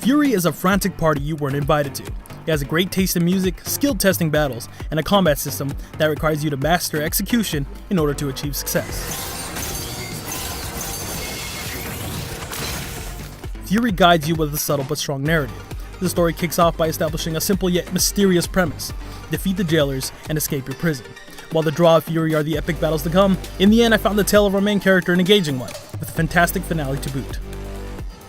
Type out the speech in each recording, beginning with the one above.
Furi is a frantic party you weren't invited to. It has a great taste in music, skilled testing battles, and a combat system that requires you to master execution in order to achieve success. Furi guides you with a subtle but strong narrative. The story kicks off by establishing a simple yet mysterious premise: defeat the jailers and escape your prison. While the draw of Furi are the epic battles to come, in the end I found the tale of our main character an engaging one, with a fantastic finale to boot.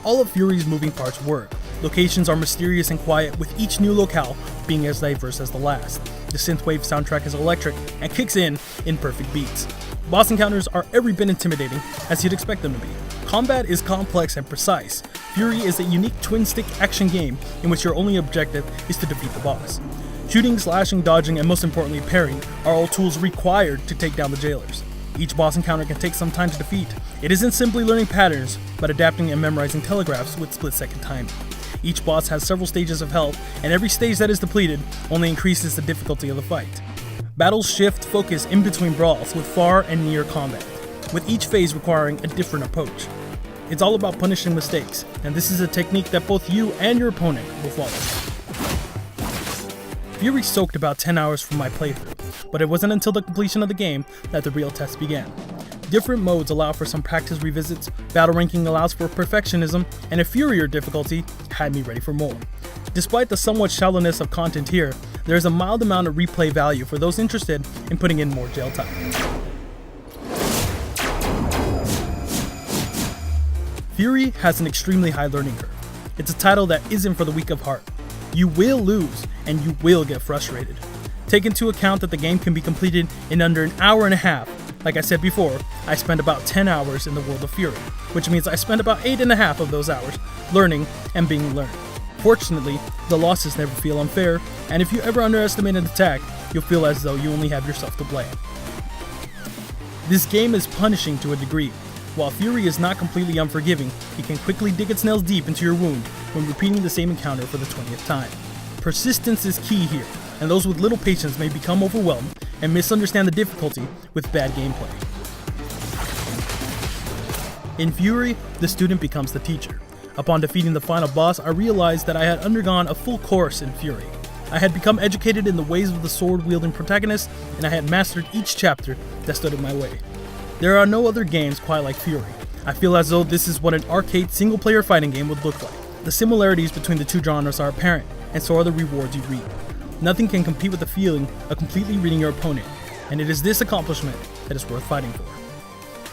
All of Furi's moving parts work. Locations are mysterious and quiet, with each new locale being as diverse as the last. The synthwave soundtrack is electric and kicks in perfect beats. Boss encounters are every bit intimidating as you'd expect them to be. Combat is complex and precise. Furi is a unique twin-stick action game in which your only objective is to defeat the boss. Shooting, slashing, dodging, and most importantly parrying are all tools required to take down the jailers. Each boss encounter can take some time to defeat. It isn't simply learning patterns, but adapting and memorizing telegraphs with split-second timing. Each boss has several stages of health, and every stage that is depleted only increases the difficulty of the fight. Battles shift focus in between brawls with far and near combat, with each phase requiring a different approach. It's all about punishing mistakes, and this is a technique that both you and your opponent will follow. Furi soaked about 10 hours from my playthrough, but it wasn't until the completion of the game that the real test began. Different modes allow for some practice revisits, battle ranking allows for perfectionism, and a Furier difficulty had me ready for more. Despite the somewhat shallowness of content here, there is a mild amount of replay value for those interested in putting in more jail time. Furi has an extremely high learning curve. It's a title that isn't for the weak of heart. You will lose, and you will get frustrated. Take into account that the game can be completed in under an hour and a half. Like I said before, I spent about 10 hours in the world of Furi, which means I spent about 8.5 of those hours learning and being learned. Fortunately, the losses never feel unfair, and if you ever underestimate an attack, you'll feel as though you only have yourself to blame. This game is punishing to a degree. While Furi is not completely unforgiving, it can quickly dig its nails deep into your wound when repeating the same encounter for the 20th time. Persistence is key here, and those with little patience may become overwhelmed and misunderstand the difficulty with bad gameplay. In Furi, the student becomes the teacher. Upon defeating the final boss, I realized that I had undergone a full course in Furi. I had become educated in the ways of the sword-wielding protagonist, and I had mastered each chapter that stood in my way. There are no other games quite like Furi. I feel as though this is what an arcade single-player fighting game would look like. The similarities between the two genres are apparent, and so are the rewards you reap. Nothing can compete with the feeling of completely reading your opponent, and it is this accomplishment that is worth fighting for.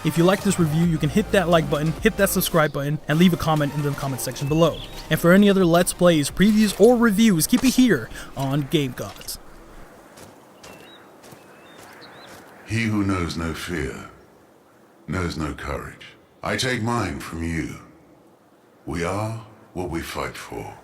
If you like this review, you can hit that like button, hit that subscribe button, and leave a comment in the comment section below. And for any other Let's Plays, previews, or reviews, keep it here on GameGods. He who knows no fear knows no courage. I take mine from you. We are what we fight for.